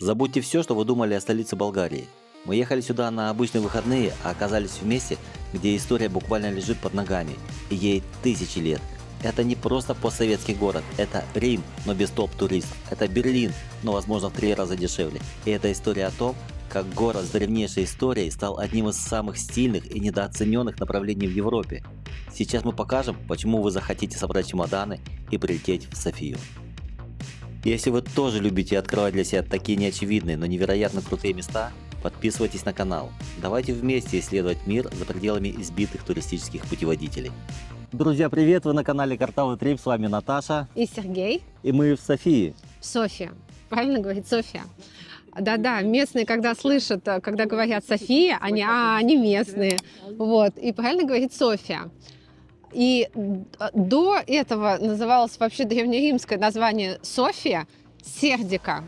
Забудьте все, что вы думали о столице Болгарии. Мы ехали сюда на обычные выходные, а оказались в месте, где история буквально лежит под ногами, и ей тысячи лет. Это не просто постсоветский город, это Рим, но без топ-туристов. Это Берлин, но возможно в 3 раза дешевле. И это история о том, как город с древнейшей историей стал одним из самых стильных и недооцененных направлений в Европе. Сейчас мы покажем, почему вы захотите собрать чемоданы и прилететь в Софию. Если вы тоже любите открывать для себя такие неочевидные, но невероятно крутые места, подписывайтесь на канал. Давайте вместе исследовать мир за пределами избитых туристических путеводителей. Друзья, привет! Вы на канале Картавый Трип, с вами Наташа. И Сергей. И мы в Софии. София. Правильно говорить София? Да-да, местные, когда слышат, когда говорят София, они местные. Вот, и правильно говорить София. И до этого называлось вообще древнеримское название София Сердика.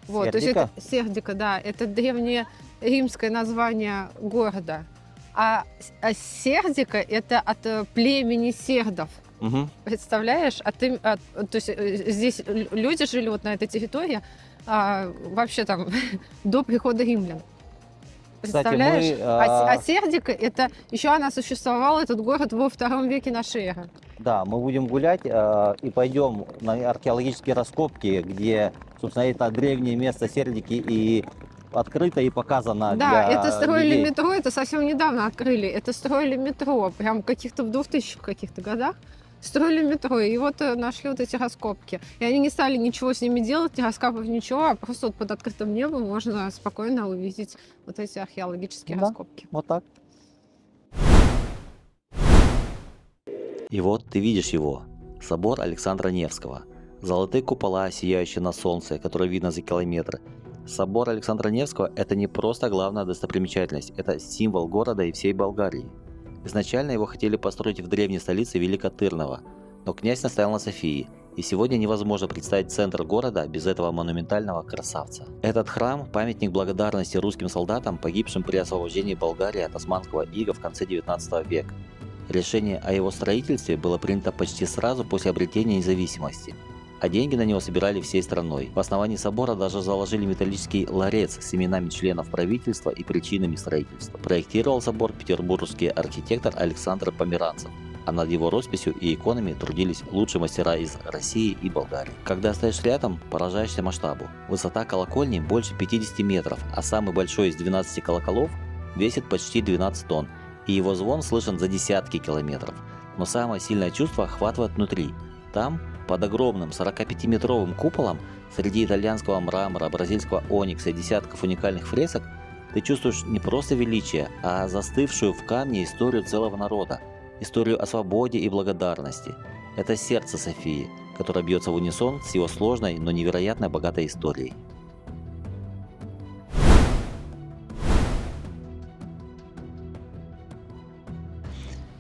Вот, то есть это Сердика, да, это древнеримское название города. А Сердика это от племени сердов. Угу. Представляешь? То есть здесь люди жили вот на этой территории вообще там до прихода римлян. Представляешь? Кстати, А Сердика, это еще она существовала, этот город, во 2 веке нашей эры. Да, мы будем гулять и пойдем на археологические раскопки, где, собственно, это древнее место Сердики и открыто и показано. Да, для это строили людей. метро, это совсем недавно открыли. Это строили метро, прям каких-то в 2000 каких-то годах. Строили метро, и вот нашли вот эти раскопки. И они не стали ничего с ними делать, не раскапывать ничего, а просто вот под открытым небом можно спокойно увидеть вот эти археологические раскопки. Вот так. И вот ты видишь его. Собор Александра Невского. Золотые купола, сияющие на солнце, которые видно за километры. Собор Александра Невского – это не просто главная достопримечательность, это символ города и всей Болгарии. Изначально его хотели построить в древней столице Великотырново, но князь настоял на Софии, и сегодня невозможно представить центр города без этого монументального красавца. Этот храм – памятник благодарности русским солдатам, погибшим при освобождении Болгарии от османского ига в конце 19 века. Решение о его строительстве было принято почти сразу после обретения независимости, а деньги на него собирали всей страной. В основании собора даже заложили металлический ларец с именами членов правительства и причинами строительства. Проектировал собор петербургский архитектор Александр Померанцев, а над его росписью и иконами трудились лучшие мастера из России и Болгарии. Когда стоишь рядом, поражаешься масштабу. Высота колокольни больше 50 метров, а самый большой из 12 колоколов весит почти 12 тонн, и его звон слышен за десятки километров. Но самое сильное чувство охватывает внутри. Там, под огромным 45-метровым куполом, среди итальянского мрамора, бразильского оникса и десятков уникальных фресок, ты чувствуешь не просто величие, а застывшую в камне историю целого народа, историю о свободе и благодарности. Это сердце Софии, которое бьется в унисон с его сложной, но невероятно богатой историей.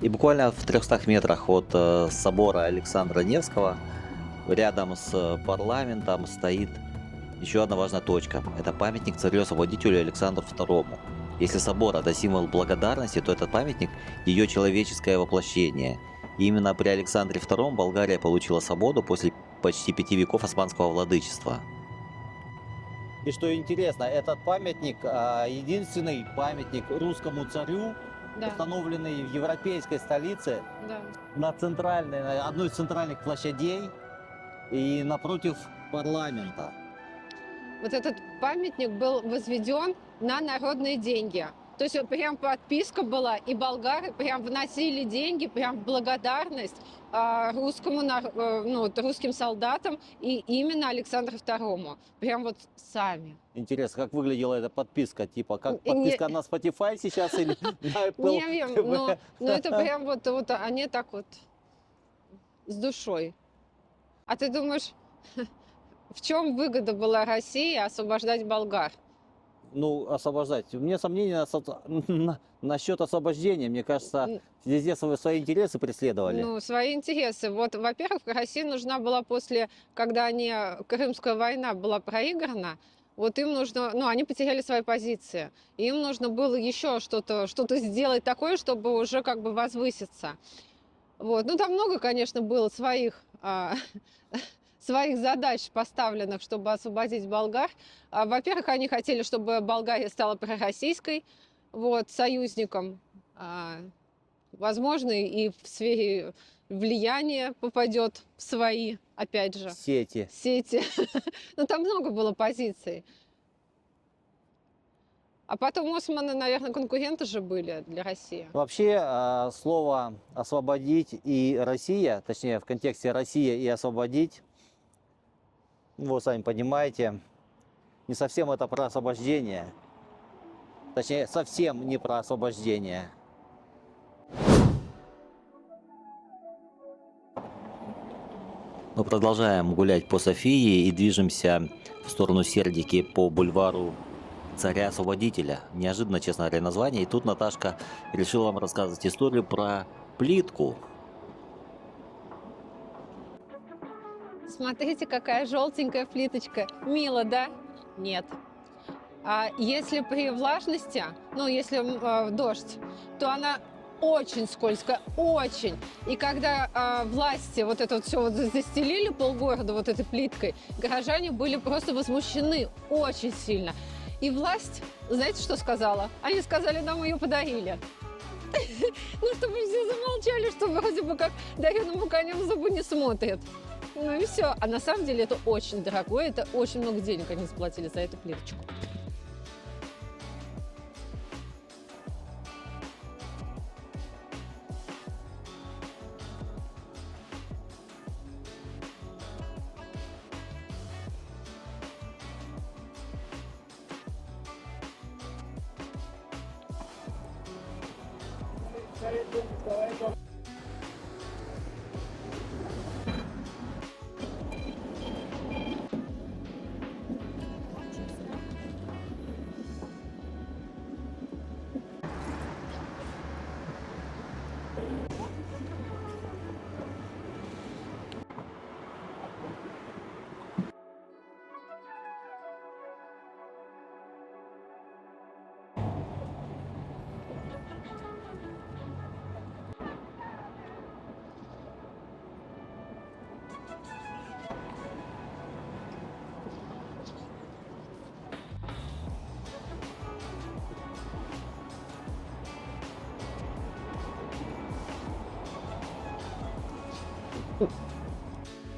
И буквально в 300 метрах от собора Александра Невского, рядом с парламентом, стоит еще одна важная точка. Это памятник царю-освободителю Александру II. Если собор – это символ благодарности, то этот памятник – ее человеческое воплощение. И именно при Александре II Болгария получила свободу после почти 5 веков османского владычества. И что интересно, этот памятник – единственный памятник русскому царю, Да. установленный в европейской столице, Да. на одной из центральных площадей и напротив парламента. Вот этот памятник был возведен на народные деньги. То есть вот прям подписка была, и болгары прям вносили деньги, прям в благодарность русским солдатам и именно Александру II. Прям вот сами. Интересно, как выглядела эта подписка? Типа, как подписка на Spotify сейчас или на Apple Не, TV? ну это прям вот они так вот с душой. А ты думаешь, в чем выгода была России освобождать болгар? Ну, освобождать. У меня сомнения насчет освобождения. Мне кажется, везде свои интересы преследовали. Ну, свои интересы. Вот, во-первых, России нужна была когда Крымская война была проиграна, вот им нужно, они потеряли свои позиции. Им нужно было еще что-то сделать такое, чтобы уже как бы возвыситься. Вот. Ну, там много, конечно, было своих задач, поставленных, чтобы освободить болгар. Во-первых, они хотели, чтобы Болгария стала пророссийской, вот, союзником. Возможно, и в сфере влияния попадет в свои, опять же, Сети. сети. Ну, там много было позиций. А потом османы, наверное, конкуренты же были для России. Вообще, слово «освободить» и «Россия», точнее, в контексте «Россия» и «освободить», вы сами понимаете, не совсем это про освобождение. Точнее, совсем не про освобождение. Мы продолжаем гулять по Софии и движемся в сторону Сердики по бульвару Царя-Освободителя. Неожиданно, честно говоря, название. И тут Наташка решила вам рассказывать историю про плитку. Смотрите, какая желтенькая плиточка. Мило, да? Нет. А если при влажности, ну, если дождь, то она очень скользкая, очень. И когда власти вот это вот все вот застелили полгорода вот этой плиткой, горожане были просто возмущены очень сильно. И власть, знаете, что сказала? Они сказали, нам ее подарили. Ну, чтобы все замолчали, что вроде бы как дареному коням в зубы не смотрят. Ну и все. А на самом деле это очень дорогое, это очень много денег они заплатили за эту плиточку.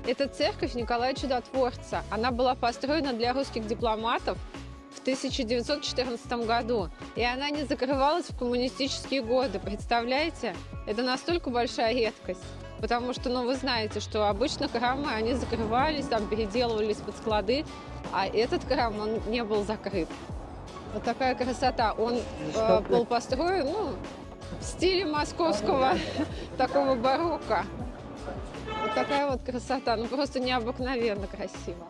Это церковь Николая Чудотворца. Она была построена для русских дипломатов в 1914 году. И она не закрывалась в коммунистические годы. Представляете? Это настолько большая редкость. Потому что, ну, вы знаете, что обычно храмы, они закрывались, там переделывались под склады. А этот храм, он не был закрыт. Вот такая красота. Он был построен, ну, в стиле московского такого барокко. Вот такая вот красота, ну просто необыкновенно красиво.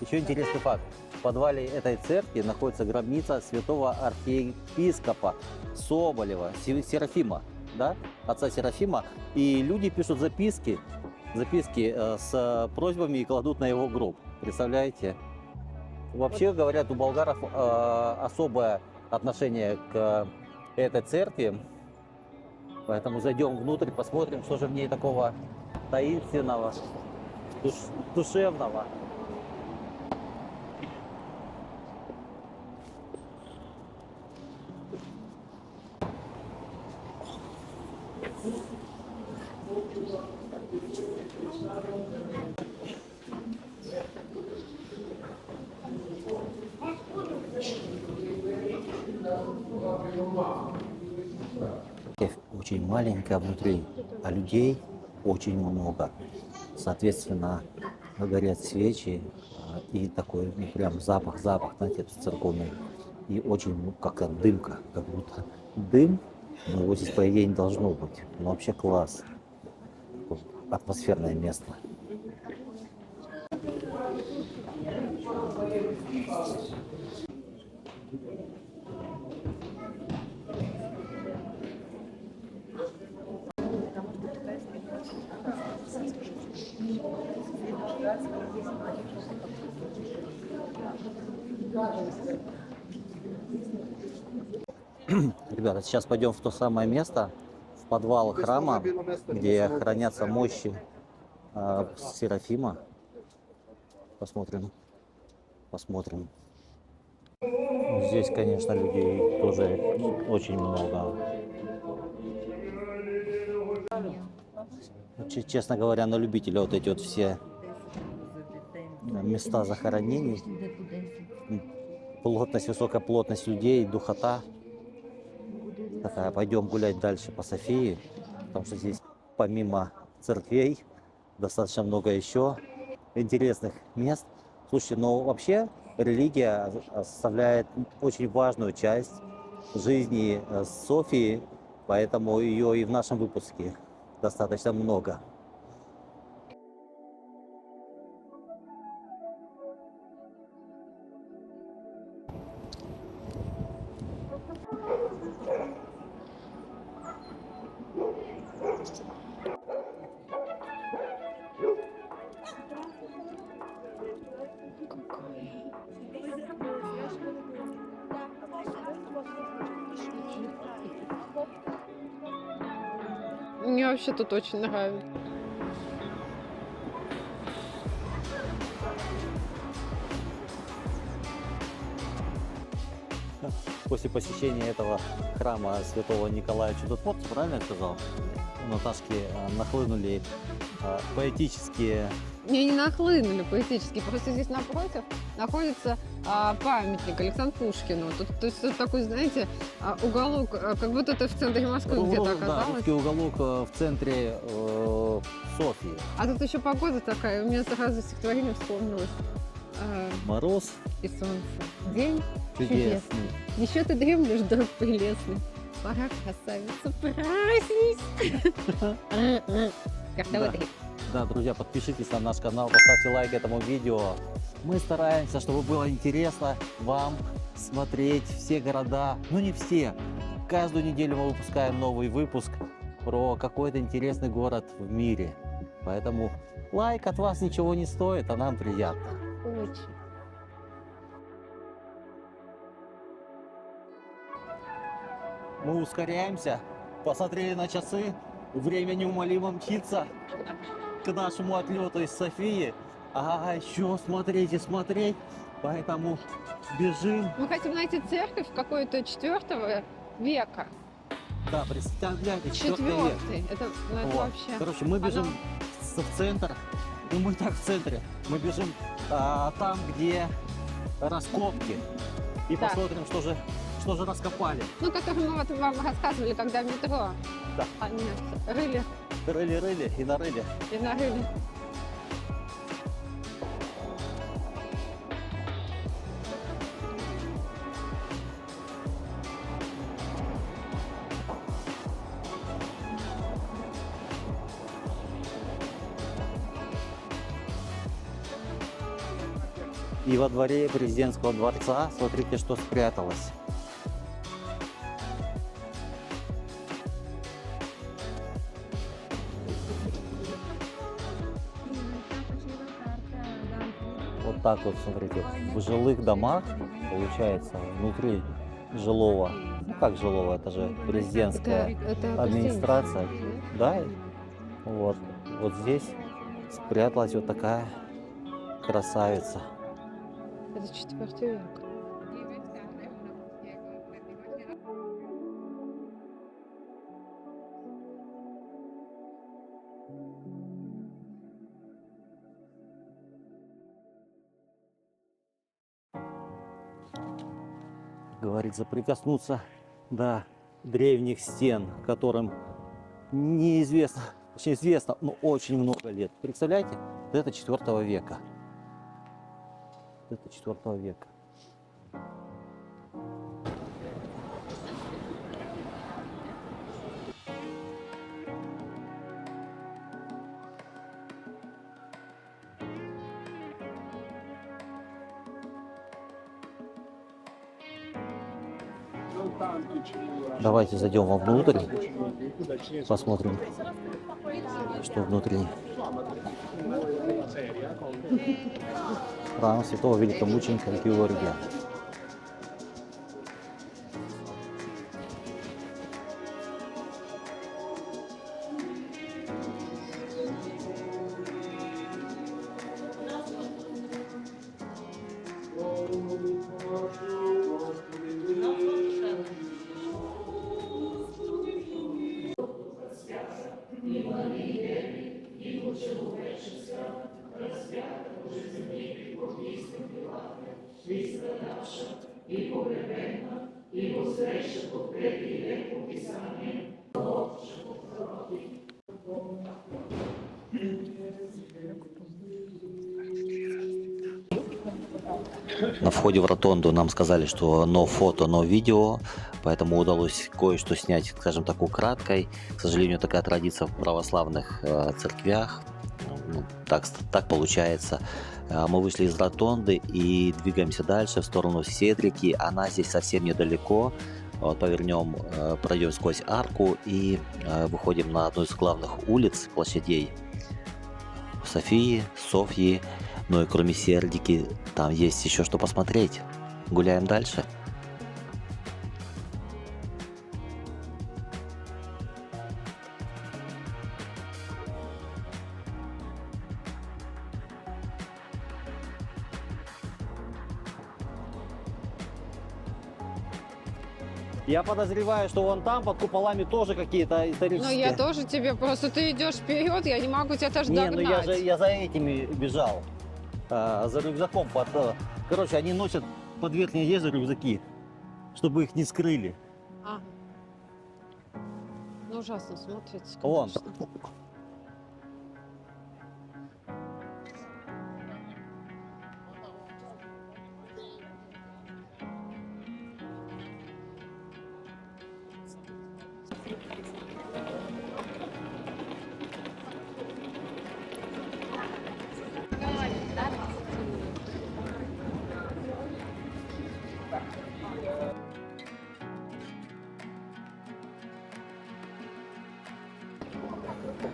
Еще интересный факт. В подвале этой церкви находится гробница святого архиепископа Соболева, Серафима, да? Отца Серафима. И люди пишут записки с просьбами и кладут на его гроб. Представляете? Вообще, говорят, у болгаров особое отношение к этой церкви. Поэтому зайдем внутрь, посмотрим, что же в ней такого таинственного, душевного. Очень маленькая внутри, а людей очень много. Соответственно, горят свечи и такой, ну, прям запах, знаете, церковный. И очень, ну, как дымка, как будто дым, но его здесь, по идее, не должно быть. Но вообще класс. Атмосферное место. Ребята, сейчас пойдем в то самое место, в подвал храма, где хранятся мощи Серафима. Посмотрим. Посмотрим. Здесь, конечно, людей тоже очень много. Честно говоря, на любителя вот эти вот все места захоронений. Плотность, высокая плотность людей, духота. Такая, пойдем гулять дальше по Софии, потому что здесь помимо церквей достаточно много еще интересных мест. Слушайте, ну вообще религия составляет очень важную часть жизни Софии, поэтому ее и в нашем выпуске достаточно много. Мне вообще тут очень нравится. После посещения этого храма святого Николая Чудотворца, правильно я сказал, у Наташки нахлынули поэтические... Мне не нахлынули поэтически, просто здесь напротив находится памятник Александру Пушкину. Тут, то есть, тут такой, знаете, уголок, как будто ты в центре Москвы где-то Да, оказалась. русский уголок в центре Софии. А тут еще погода такая, у меня сразу стихотворение вспомнилось. Мороз И солнце. День чудесный. Еще ты дремлешь, друг прелестный. Пора, красавица, проснись. Картавый. Да, друзья, подпишитесь на наш канал, поставьте лайк этому видео. Мы стараемся, чтобы было интересно вам смотреть все города. Ну не все. Каждую неделю мы выпускаем новый выпуск про какой-то интересный город в мире. Поэтому лайк от вас ничего не стоит, а нам приятно. Очень. Мы ускоряемся, посмотрели на часы, время неумолимо мчится к нашему отлету из Софии. А еще смотреть и смотреть, поэтому бежим. Мы хотим найти церковь какой-то 4 века. Да, представляете, 4 век. 4-й. Это, ну, это Вот. вообще... Короче, мы бежим в центр, ну мы так в центре, мы бежим там, где раскопки, и Так. посмотрим, что же раскопали. Ну, который мы вот вам рассказывали, когда в метро. Да. Они рыли Рыли-рыли и нарыли. и нарыли. И во дворе президентского дворца, смотрите, что спряталось. Вот так вот, смотрите, в жилых домах, получается, внутри жилого, ну как жилого, это же президентская Это администрация, да, вот здесь спряталась вот такая красавица. Это 4 век. Говорится, прикоснуться до древних стен, которым неизвестно, очень известно, но очень много лет. Представляете? Это 4 века. Это 4 века. Давайте зайдем вовнутрь, посмотрим, что внутри. Храм святого великомученика Георгия. На входе в ротонду нам сказали, что no фото, no видео, поэтому удалось кое-что снять, скажем так, украдкой. К сожалению, такая традиция в православных церквях. Ну, так получается. Мы вышли из ротонды и двигаемся дальше в сторону Седрики. Она здесь совсем недалеко. Вот, повернем, пройдем сквозь арку и выходим на одну из главных улиц, площадей Софии, Софьи. Ну и кроме Сердики, там есть еще что посмотреть. Гуляем дальше. Я подозреваю, что вон там под куполами тоже какие-то Ну, исторические... я тоже тебе, просто ты идешь вперед, я не могу тебя даже Не, ну догнать. я за этими бежал. За рюкзаком. Короче, они носят под верхней одеждой рюкзаки, чтобы их не скрыли. А. Ну, ужасно смотрится, Вон. конечно.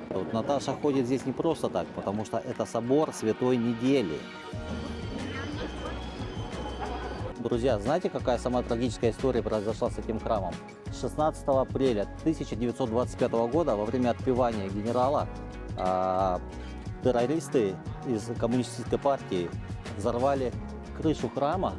Вот Наташа ходит здесь не просто так, потому что это собор Святой Недели. Друзья, знаете, какая самая трагическая история произошла с этим храмом? 16 апреля 1925 года во время отпевания генерала террористы из коммунистической партии взорвали крышу храма,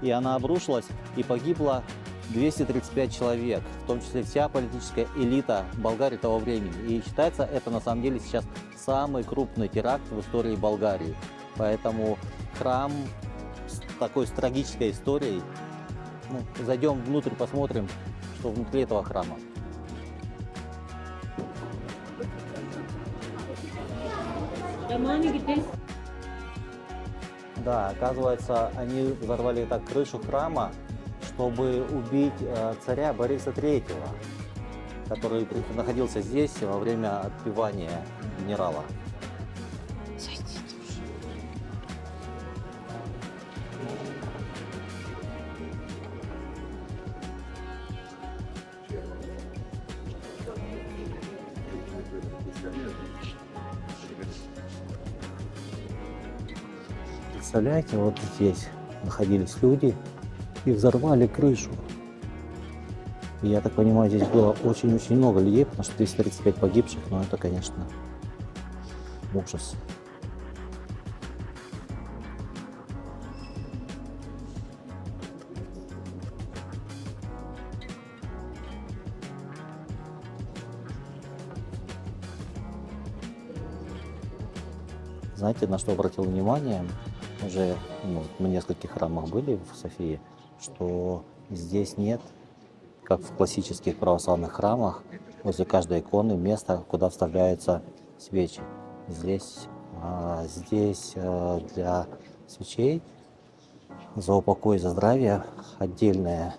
и она обрушилась, и погибло 235 человек, в том числе вся политическая элита Болгарии того времени. И считается, это на самом деле сейчас самый крупный теракт в истории Болгарии. Поэтому храм с такой трагической историей. Ну, зайдем внутрь, посмотрим, что внутри этого храма. Да, оказывается, они взорвали так крышу храма, чтобы убить царя Бориса III, который находился здесь во время отпевания генерала. Зайди тоже. Представляете, вот здесь находились люди и взорвали крышу. И я так понимаю, здесь было очень-очень много людей, потому что 235 погибших, но это, конечно, ужас. Знаете, на что обратил внимание? Уже мы в нескольких храмах были в Софии, что здесь нет, как в классических православных храмах, возле каждой иконы место, куда вставляются свечи. Здесь для свечей за упокой, за здравие отдельное,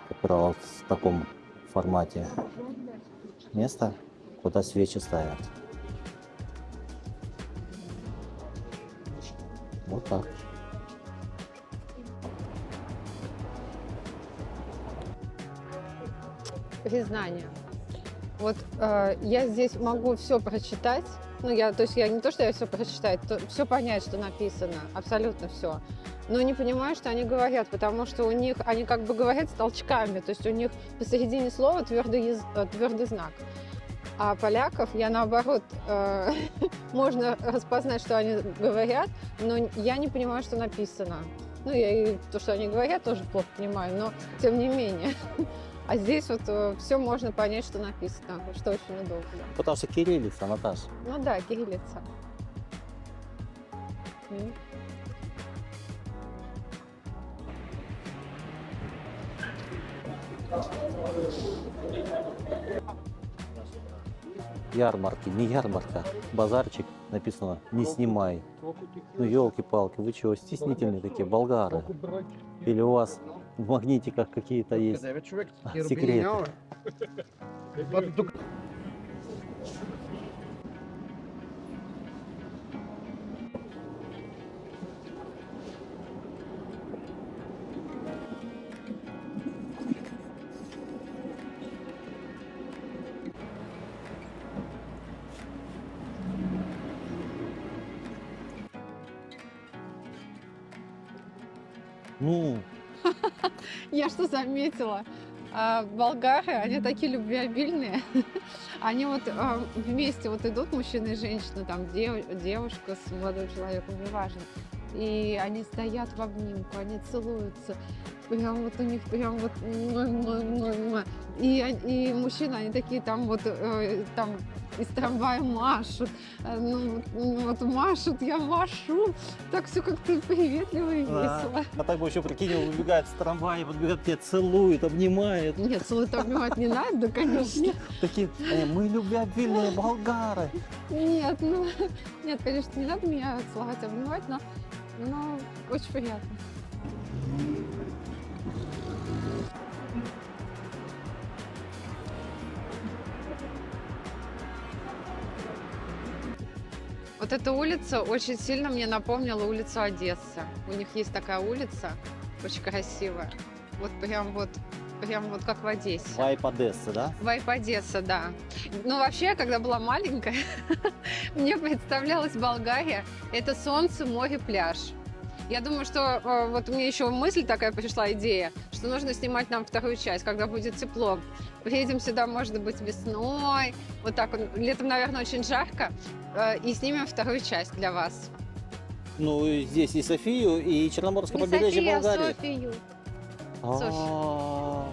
как правило, в таком формате место, куда свечи ставят. Вот так. Признание. Вот я здесь могу все прочитать. Ну, то есть я не то, что я все прочитать, все понять, что написано, абсолютно все. Но не понимаю, что они говорят, потому что у них, они как бы говорят с толчками, то есть у них посередине слова твердый знак. А поляков я наоборот, можно распознать, что они говорят, но я не понимаю, что написано. Ну, я и то, что они говорят, тоже плохо понимаю, но тем не менее. А здесь вот все можно понять, что написано, что очень удобно. Потому что кириллица, Наташа. Ну да, кириллица. Ярмарки, не ярмарка, базарчик, написано «не снимай». Ну елки-палки, вы чего, стеснительные такие, болгары? Или у вас в магнитиках какие-то есть секреты? Ну, Я что заметила? Болгары, они такие любвеобильные. Они вот вместе вот идут, мужчина и женщина, там девушка с молодым человеком, неважно. И они стоят в обнимку, они целуются. Прям вот у них прям вот муа-муа-муа-муа. И мужчины, они такие там вот там из трамвая машут. Вот машут, я машу. Так все как-то приветливо и весело. а так бы еще, прикинь, он выбегает с трамвая, подбегает, тебя целует, обнимает. Нет, целует обнимать не надо, конечно. Такие, мы любвеобильные болгары. Нет, нет, конечно, не надо меня целовать, обнимать, но очень приятно. Вот эта улица очень сильно мне напомнила улицу Одессы. У них есть такая улица, очень красивая. Прям вот как в Одессе. Вайп Одессы, да? Вайп Одесса, да. Ну, вообще, когда была маленькая, мне представлялась Болгария. Это солнце, море, пляж. Я думаю, что вот мне еще мысль такая пришла, идея, что нужно снимать нам вторую часть, когда будет тепло. Приедем сюда, может быть, весной, вот так вот. Летом, наверное, очень жарко, и снимем вторую часть для вас. Ну, и здесь и Софию, и Черноморское Не побережье София, а Болгарии. Софию. А.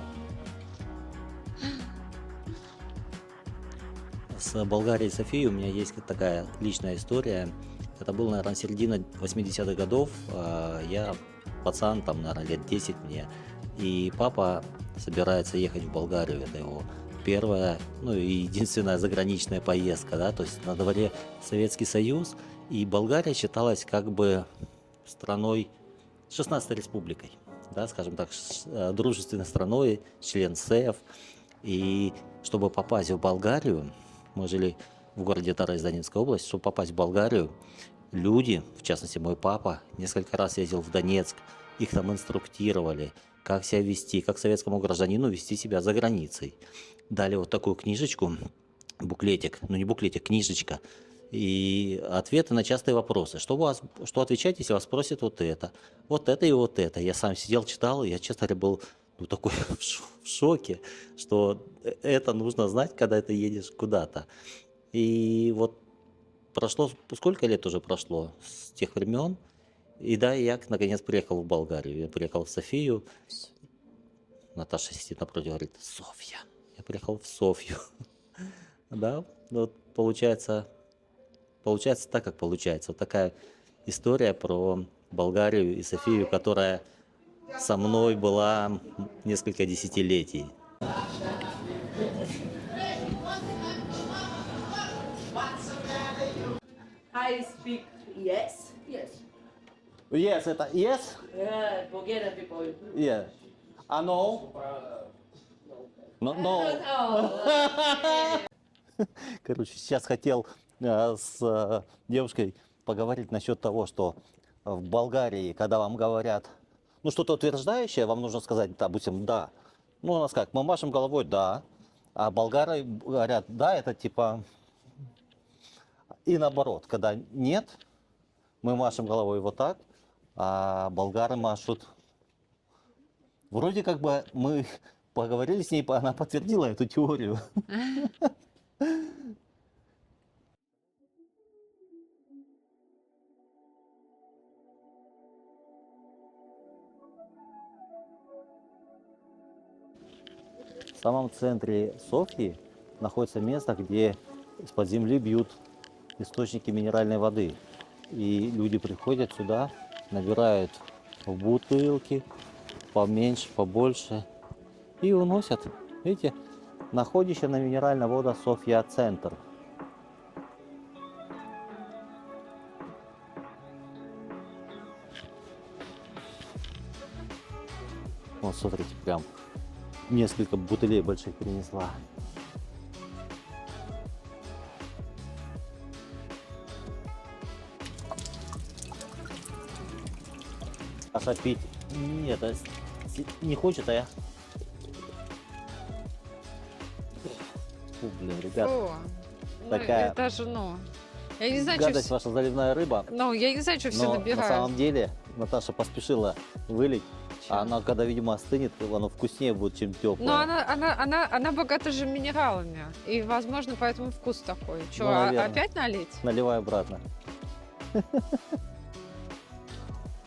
С Болгарией и Софией у меня есть такая личная история. Это было, наверное, середина 80-х годов. Я пацан, там, наверное, лет 10 мне. И папа собирается ехать в Болгарию. Это его первая, ну и единственная заграничная поездка, да. То есть на дворе Советский Союз. И Болгария считалась как бы страной, 16-й республикой, да, скажем так, дружественной страной, член СЭФ. И чтобы попасть в Болгарию, мы жили в городе Тарас, Донецкая область, чтобы попасть в Болгарию, люди, в частности мой папа, несколько раз ездил в Донецк, их там инструктировали, как себя вести, как советскому гражданину вести себя за границей. Дали вот такую книжечку, буклетик, ну не буклетик, книжечка, и ответы на частые вопросы. Что отвечать, если вас спросят вот это и вот это. Я сам сидел, читал, и я, честно говоря, был такой в шоке, что это нужно знать, когда ты едешь куда-то. И вот прошло, сколько лет уже прошло с тех времен, и да, я наконец приехал в Болгарию. Я приехал в Софию. Наташа сидит напротив, говорит: Софья. Я приехал в Софью. Да, вот получается так, как получается. Вот такая история про Болгарию и Софию, которая со мной была несколько десятилетий. I speak yes. Yes, это yes? Bulgarian people. Yeah. А no? No. Короче, сейчас хотел с девушкой поговорить насчет того, что в Болгарии, когда вам говорят, ну, что-то утверждающее, вам нужно сказать, допустим, да. Ну, у нас как, мы машем головой, да. А болгары говорят, да, это типа... И наоборот, когда нет, мы машем головой вот так, а болгары машут. Вроде как бы мы поговорили с ней, она подтвердила эту теорию. В самом центре Софьи находится место, где из-под земли бьют источники минеральной воды. И люди приходят сюда, набирают в бутылки, поменьше, побольше, и уносят. Видите, находище на минеральная вода Софья Центр. Вот смотрите, прям несколько бутылей больших принесла. Саша пить нет, не хочет, а я. Фу, блин, ребят, О, такая это же, я не знаю, что гадость ваша заливная рыба. я не знаю, что все Но на набирают. самом деле Наташа поспешила вылить, Чё? а она, когда, видимо, остынет, оно вкуснее будет, чем теплое. Но она богата же минералами. И, возможно, поэтому вкус такой. Что, Ну, наверное. опять налить? Наливай обратно.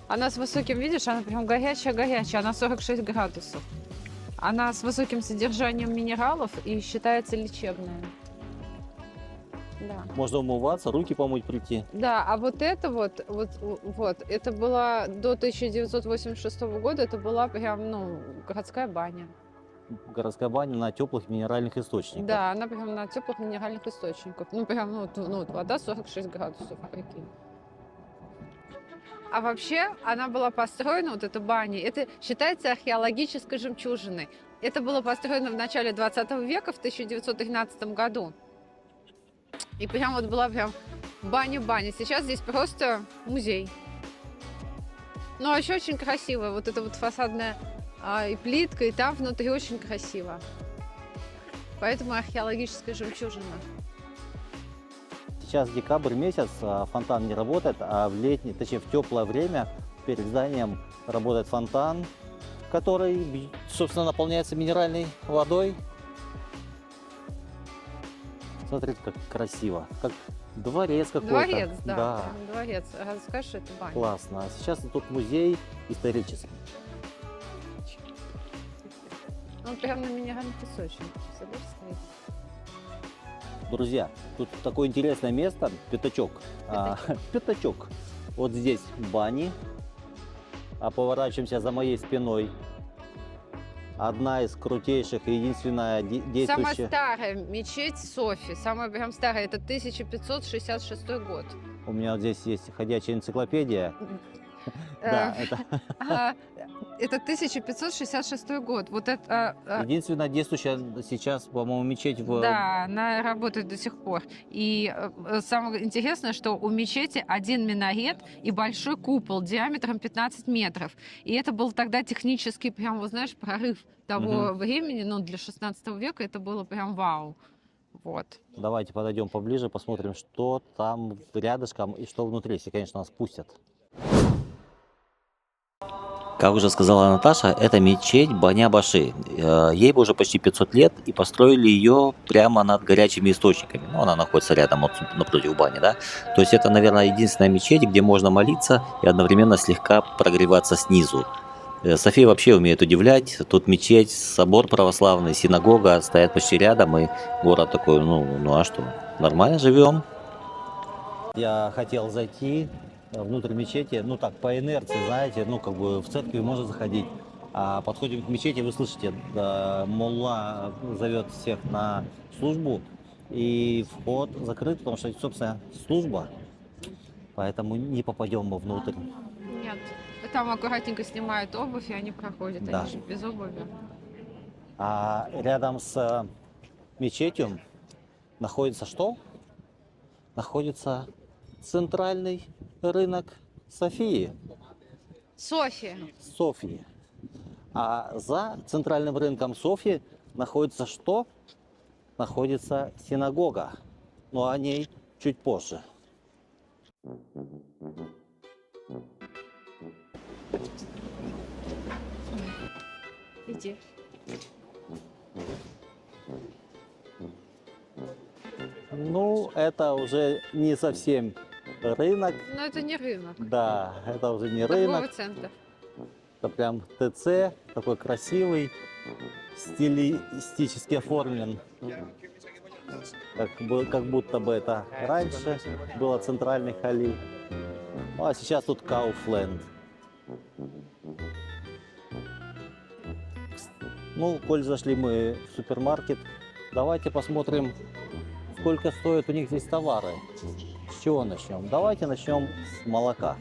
Она с высоким, видишь, она прям горячая-горячая. Она 46 градусов. Она с высоким содержанием минералов и считается лечебная. Да. Можно умываться, руки помыть прийти. Да, а вот это вот, это было до 1986 года, это была прям, городская баня. Городская баня на теплых минеральных источниках. Да, она прям на теплых минеральных источниках. Вода 46 градусов, прикинь. А вообще она была построена, вот эта баня, это считается археологической жемчужиной. Это было построено в начале 20 века, в 1913 году. И прям вот была прям баня-баня. Сейчас здесь просто музей. Ну, а еще очень красиво. Вот это вот фасадная и плитка, и там внутри очень красиво. Поэтому археологическая жемчужина. Сейчас декабрь месяц, фонтан не работает, а в летнее, точнее в теплое время перед зданием работает фонтан, который, собственно, наполняется минеральной водой. Смотрите, как красиво, как дворец какой-то. Дворец, да. Прям дворец. Расскажешь, что это баня. Классно. А сейчас тут музей исторический. Он прям на минеральных источниках. Представляешь, стоит? Друзья, тут такое интересное место, пятачок. Пятачок. Вот здесь бани, а поворачиваемся за моей спиной. Одна из крутейших и единственная Самая действующая. старая мечеть Софи, самая прям старая, это 1566 год. У меня вот здесь есть ходячая энциклопедия. Да, это Это 1566 год. Вот это... единственная действующая сейчас, по-моему, мечеть в... Да, она работает до сих пор. И самое интересное, что у мечети один минарет и большой купол диаметром 15 метров. И это был тогда технический, прям, вот знаешь, прорыв того времени, для 16 века это было прям вау. Вот. Давайте подойдем поближе, посмотрим, что там рядышком и что внутри, если, конечно, нас пустят. Как уже сказала Наташа, это мечеть Баня-Баши. Ей бы уже почти 500 лет, и построили ее прямо над горячими источниками. Она находится рядом, вот напротив бани, да. То есть это, наверное, единственная мечеть, где можно молиться и одновременно слегка прогреваться снизу. София вообще умеет удивлять. Тут мечеть, собор православный, синагога стоят почти рядом, и город такой, а что, нормально живем. Я хотел зайти внутрь мечети, так, по инерции, знаете, в церкви можно заходить. А подходим к мечети, вы слышите, мулла зовет всех на службу, и вход закрыт, потому что, собственно, служба, поэтому не попадем мы внутрь. Нет. Там аккуратненько снимают обувь, и они проходят, Да. они же без обуви. А рядом с мечетью находится что? Находится центральный рынок Софии. Софии. А за центральным рынком Софии находится что? Находится синагога. Но о ней чуть позже. Иди. Это уже не совсем рынок. Но это не рынок. Да, это уже не Торговый рынок. центр. Это прям ТЦ, такой красивый, стилистически оформлен. Как будто бы это раньше было центральный Халиль. А сейчас тут Кауфленд. Ну, коль зашли мы в супермаркет, давайте посмотрим, сколько стоят у них здесь товары. С чего начнем? Давайте начнем с молока.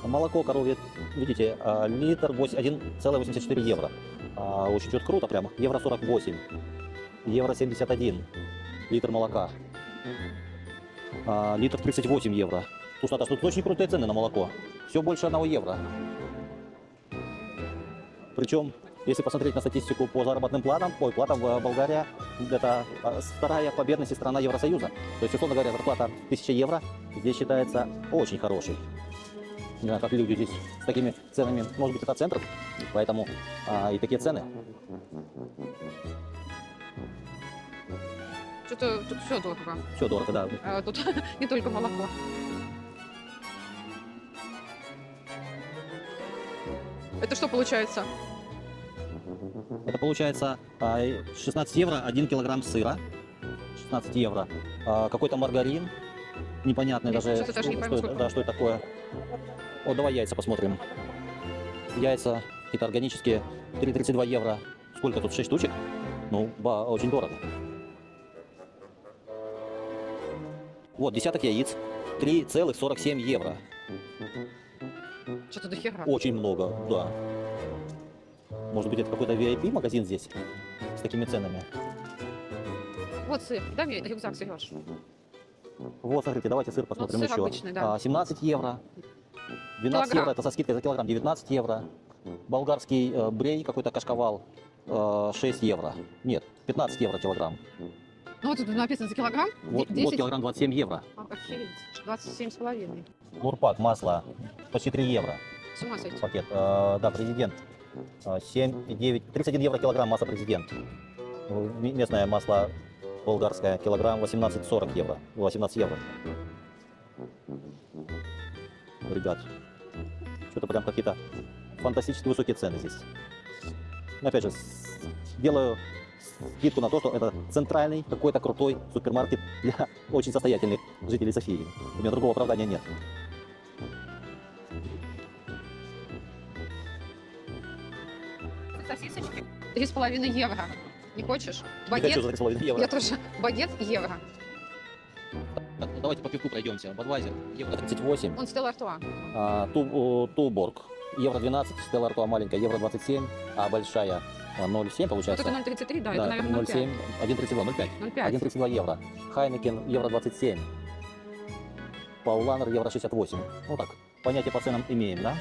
Молоко коровье, видите, литр 1,84 евро. Очень идет круто прямо. Евро 48, евро 71 литр молока. Литр 38 евро. Слушай, Наташа, тут очень крутые цены на молоко. Все больше 1 евро. Причем, если посмотреть на статистику по заработным платам в Болгарии, это вторая по бедности страна Евросоюза. То есть, условно говоря, зарплата 1000 евро здесь считается очень хорошей. Не знаю, как люди здесь с такими ценами, может быть, это центр, поэтому и такие цены. Что-то тут все дорого. Все дорого, да. Тут не только молоко. Это что получается? Это получается 16 евро 1 килограмм сыра, 16 евро. Какой-то маргарин, непонятный Я даже, что-то даже не пойму, сколько. да, что это такое. Вот, давай яйца посмотрим. Яйца какие-то органические, 3,32 евро. Сколько тут, 6 штучек? Ну, очень дорого. Вот, десяток яиц, 3,47 евро. Что-то до хера. Очень много, да. Может быть, это какой-то VIP-магазин здесь с такими ценами? Вот сыр. Дай мне рюкзак, Сереж. Вот, смотрите, давайте сыр посмотрим сыр еще. обычный, да. 17 евро. 12 Килограмм. евро, это со скидкой за килограмм, 19 евро. Болгарский брей, какой-то кашкавал, 6 евро. Нет, 15 евро килограмм. Ну вот тут написано за килограмм. Вот 10. килограмм 27 евро. Охереть. 27,5. Лурпак, масло, почти 3 евро. С ума сойти. Пакет. Да, президент. 7,9, 31 евро килограмм масло президент. Местное масло болгарское, килограмм 18,40 евро. 18 евро. Ребят, что-то прям какие-то фантастически высокие цены здесь. Но опять же, делаю скидку на то, что это центральный какой-то крутой супермаркет для очень состоятельных жителей Софии. У меня другого оправдания нет. Сосисочки. 3,5 евро. Не хочешь? Не Багет. хочу за 3,5 евро. Я тоже. Багет евро. Так, давайте по пивку пройдемся. Бадвайзер, евро 38. Он Стелла Артуа. Туборг, евро 12, Стелла Артуа маленькая, евро 27, а большая 0,7 Вот получается. это 0,33, да, Да, это, наверное, 0,5. 0,7, 1,32, 0,5. 0,5. 1,32 евро. Хайнекен, евро 27. Пауланер, евро 68. Ну так, понятие по ценам имеем, да?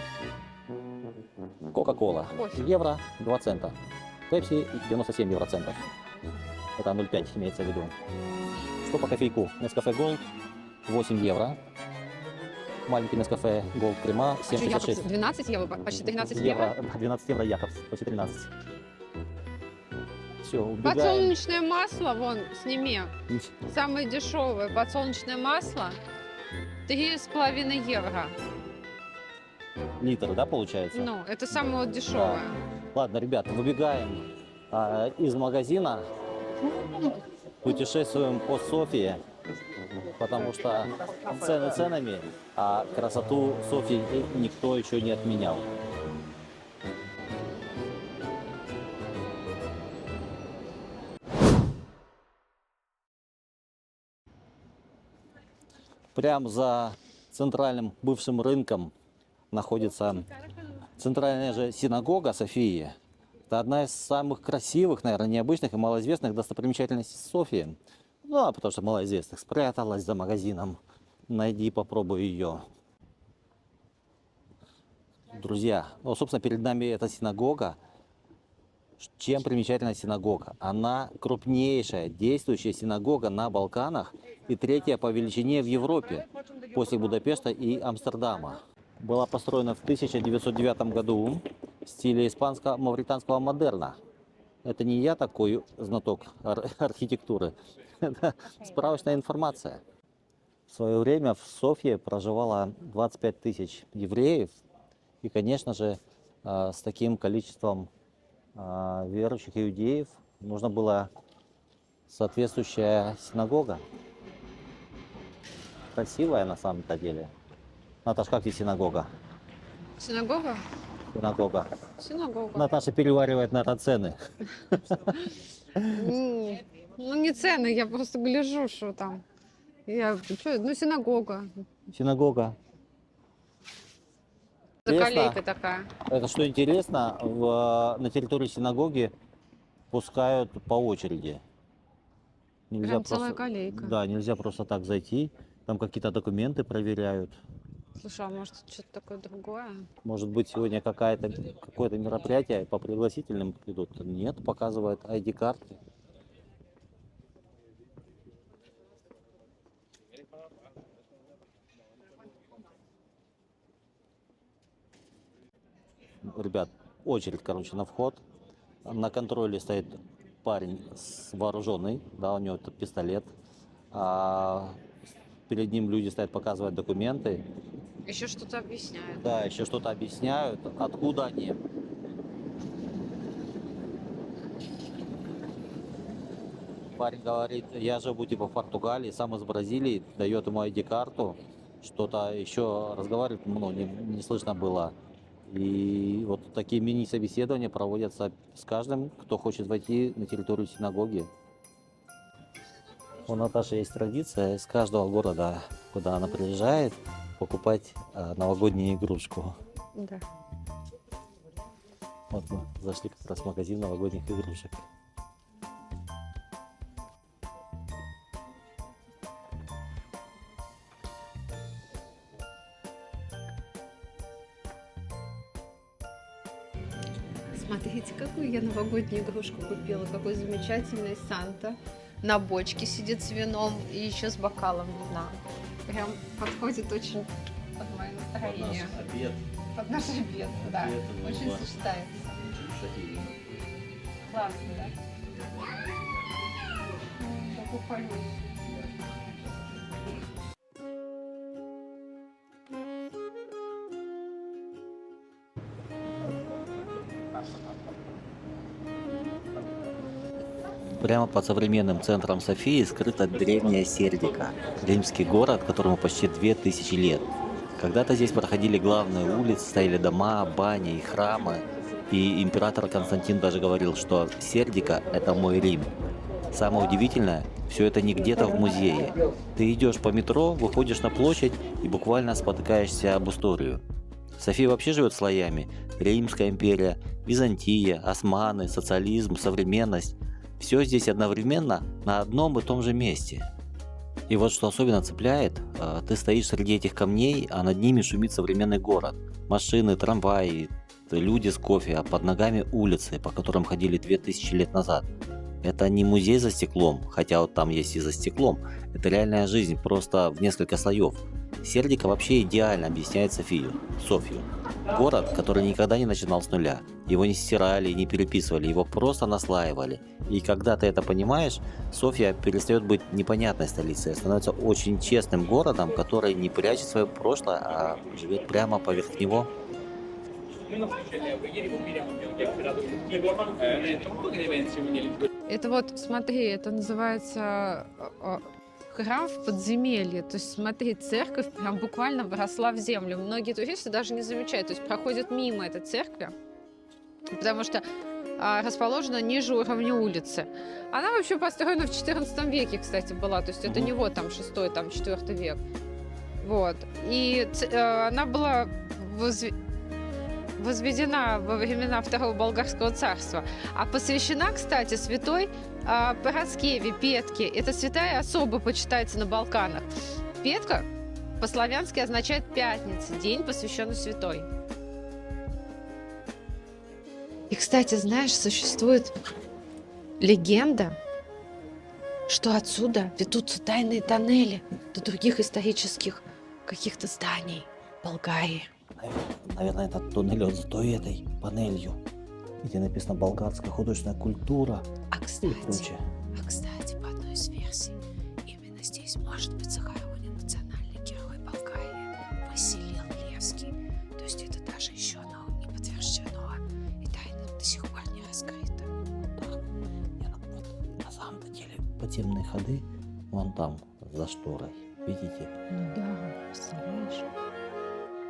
Кока-кола, Кофе. евро 2 цента. Пепси, 97 евроцентов. Это 0,5 имеется в виду. Что по кофейку? Nescafe Gold, 8 евро. Маленький Nescafe Gold крема, А что, Якобс 7,66 12 евро, почти 13 евро. евро. 12 евро Якобс, почти 13. Все, убегаем. Подсолнечное масло, вон, сними. Самое дешевое подсолнечное масло 3,5 евро. Литр, да, получается? Ну, это самое вот дешевое. Ладно, ребят, выбегаем из магазина, путешествуем по Софии, потому что цены ценами, а красоту Софии никто еще не отменял. Прямо за центральным бывшим рынком находится центральная же синагога Софии. Это одна из самых красивых, наверное, необычных и малоизвестных достопримечательностей Софии. Ну, а потому что малоизвестных спряталась за магазином. Найди, попробуй ее. Друзья, ну, собственно, перед нами эта синагога. Чем примечательна синагога? Она крупнейшая действующая синагога на Балканах и третья по величине в Европе после Будапешта и Амстердама. Была построена в 1909 году в стиле испанско-мавританского модерна. Это не я такой знаток архитектуры, это справочная информация. В свое время в Софии проживало 25 тысяч евреев. И, конечно же, с таким количеством верующих иудеев нужно была соответствующая синагога. Красивая на самом-то деле. Наташ, как здесь синагога? Синагога? Синагога. Синагога. Наташа переваривает, наверное, цены. Ну, не цены, я просто гляжу, что там. Ну, синагога. Синагога. Закалейка такая. Это что интересно, на территории синагоги пускают по очереди. Прям целая колейка. Да, нельзя просто так зайти. Там какие-то документы проверяют. Слушай, а может что-то такое другое? Может быть, сегодня какое-то мероприятие по пригласительным придут? Нет, показывают ID-карты. Ребят, очередь, короче, на вход. На контроле стоит парень вооруженный, да, у него тут пистолет. А перед ним люди стоят, показывают документы. Еще что-то объясняют. Да, еще что-то объясняют, откуда они. Парень говорит, я живу типа в Португалии, сам из Бразилии, дает ему ID-карту, что-то еще разговаривает, ну, не слышно было. И вот такие мини-собеседования проводятся с каждым, кто хочет войти на территорию синагоги. У Наташи есть традиция из каждого города, куда она приезжает, покупать новогоднюю игрушку. Да. Вот мы зашли как раз в магазин новогодних игрушек. Смотрите, какую я новогоднюю игрушку купила. Какой замечательный Санта. На бочке сидит с вином и еще с бокалом вина. Прям подходит очень под мое настроение. Обед. Под наш обед, да. Обед, Очень ну, сочетается. Классно, да? Покупаю. Прямо под современным центром Софии скрыта древняя Сердика, римский город, которому почти 2000 лет. Когда-то здесь проходили главные улицы, стояли дома, бани и храмы, и император Константин даже говорил, что Сердика – это мой Рим. Самое удивительное, все это не где-то в музее. Ты идешь по метро, выходишь на площадь и буквально спотыкаешься об историю. София вообще живет слоями. Римская империя, Византия, османы, социализм, современность. Все здесь одновременно на одном и том же месте. И вот что особенно цепляет, ты стоишь среди этих камней, а над ними шумит современный город. Машины, трамваи, люди с кофе, а под ногами улицы, по которым ходили 2000 лет назад. Это не музей за стеклом, хотя вот там есть и за стеклом. Это реальная жизнь, просто в несколько слоев. Сердика вообще идеально объясняет Софию. Город, который никогда не начинал с нуля. Его не стирали, не переписывали, его просто наслаивали. И когда ты это понимаешь, София перестает быть непонятной столицей, а становится очень честным городом, который не прячет свое прошлое, а живет прямо поверх него. Это вот, смотри, это называется храм в подземелье. То есть, смотри, церковь прям буквально вросла в землю. Многие туристы даже не замечают, то есть проходят мимо этой церкви, потому что расположена ниже уровня улицы. Она вообще построена в XIV веке, кстати, была. То есть это не вот там 6-й, там 4 век. Вот. И она была возведена во времена Второго Болгарского царства. А посвящена, кстати, святой Параскеве, Петке. Эта святая особо почитается на Балканах. Петка по-славянски означает «пятница», день, посвященный святой. И, кстати, знаешь, существует легенда, что отсюда ведутся тайные тоннели до других исторических каких-то зданий Болгарии. Наверное, этот туннель вот за той этой панелью, где написано «Болгарская художественная культура». А кстати, по одной из версий, именно здесь может быть захоронен национальный герой Болгарии Василий Левский. То есть это даже еще не подтверждено, и тайна до сих пор не раскрыта. Вот, на самом деле подземные ходы вон там, за шторой. Видите? Ну да, представляешь?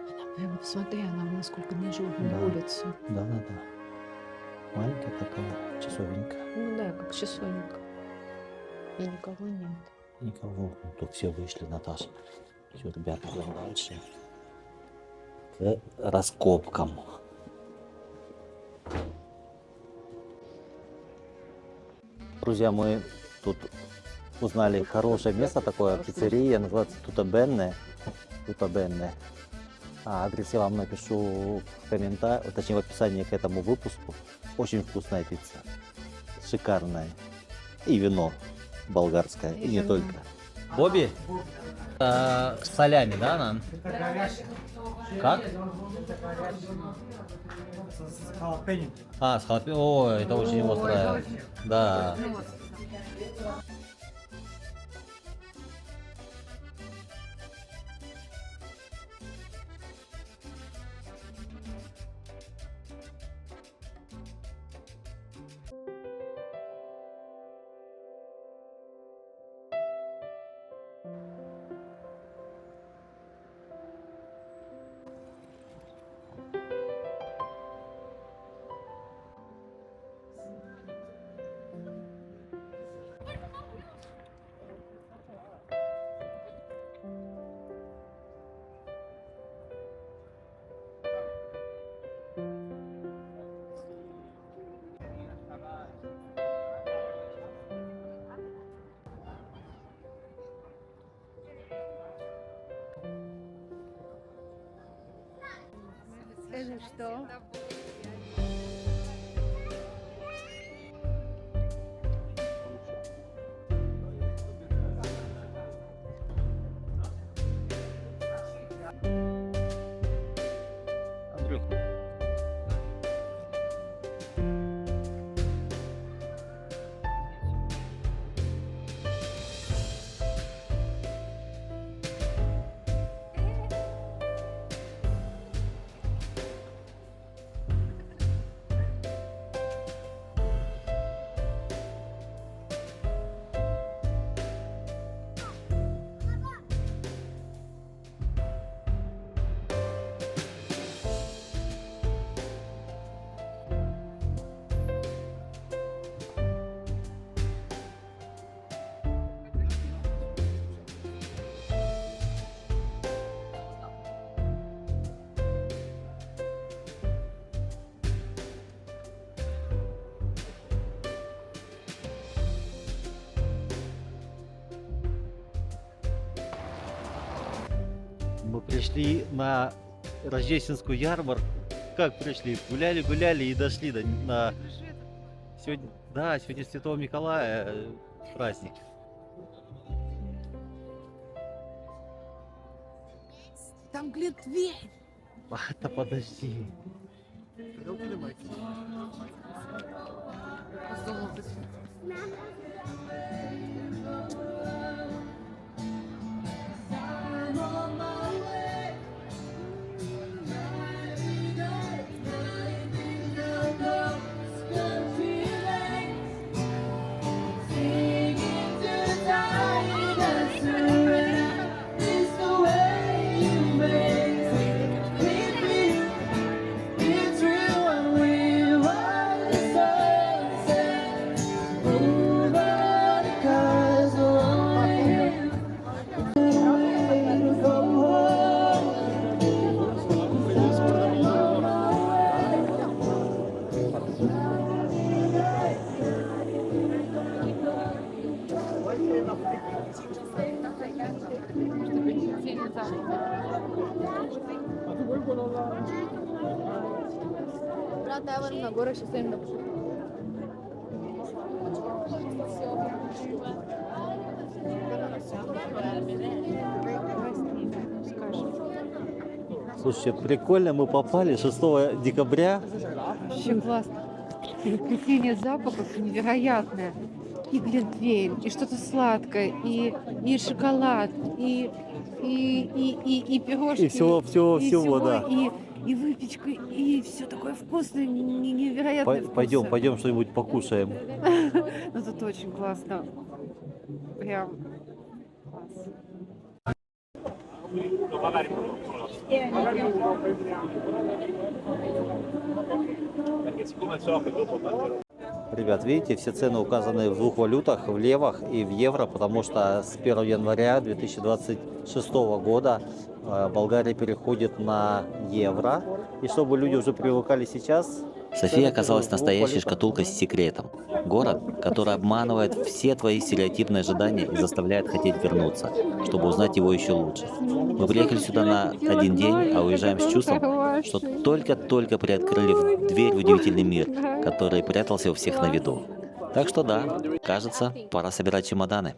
Она Посмотри, она насколько ниже на Да. улицу. Да. Маленькая такая часовенька. Ну да, как часовенька. И никого нет. Никого. Ну, тут все вышли, Наташа. Все, ребята, идем дальше. К раскопкам. Друзья, мы тут узнали хорошее место такое, пиццерия, называется Тута Бенне. Тута Бенне. Адрес я вам напишу в комментариях, точнее в описании к этому выпуску. Очень вкусная пицца. Шикарная. И вино болгарское, и не вино. только. Бобби? Солями, да, нам? Как? С халапеньо. О, это очень острое. Да. Это что? Андрюх. Мы пришли на рождественскую ярмарку. Как пришли? Гуляли и дошли на... Сегодня, да, сегодня Святого Николая праздник. Там глинтвейн. Да подожди. Brate, evo na gore še sem da Слушайте, прикольно, мы попали 6 декабря. Вообще классно. Переплетение запахов невероятное. И глинтвейн, и что-то сладкое, и шоколад, и пирожки. И всего, да. И выпечка, и все такое вкусное, невероятно вкусное. Пойдем что-нибудь покушаем. Ну тут очень классно. Прям класс. Ребят, видите, все цены указаны в двух валютах, в левах и в евро, потому что с 1 января 2026 года Болгария переходит на евро. И чтобы люди уже привыкали сейчас... София оказалась настоящей шкатулкой с секретом. Город, который обманывает все твои стереотипные ожидания и заставляет хотеть вернуться, чтобы узнать его еще лучше. Мы приехали сюда на один день, а уезжаем с чувством, что только-только приоткрыли дверь в удивительный мир, который прятался у всех на виду. Так что да, кажется, пора собирать чемоданы.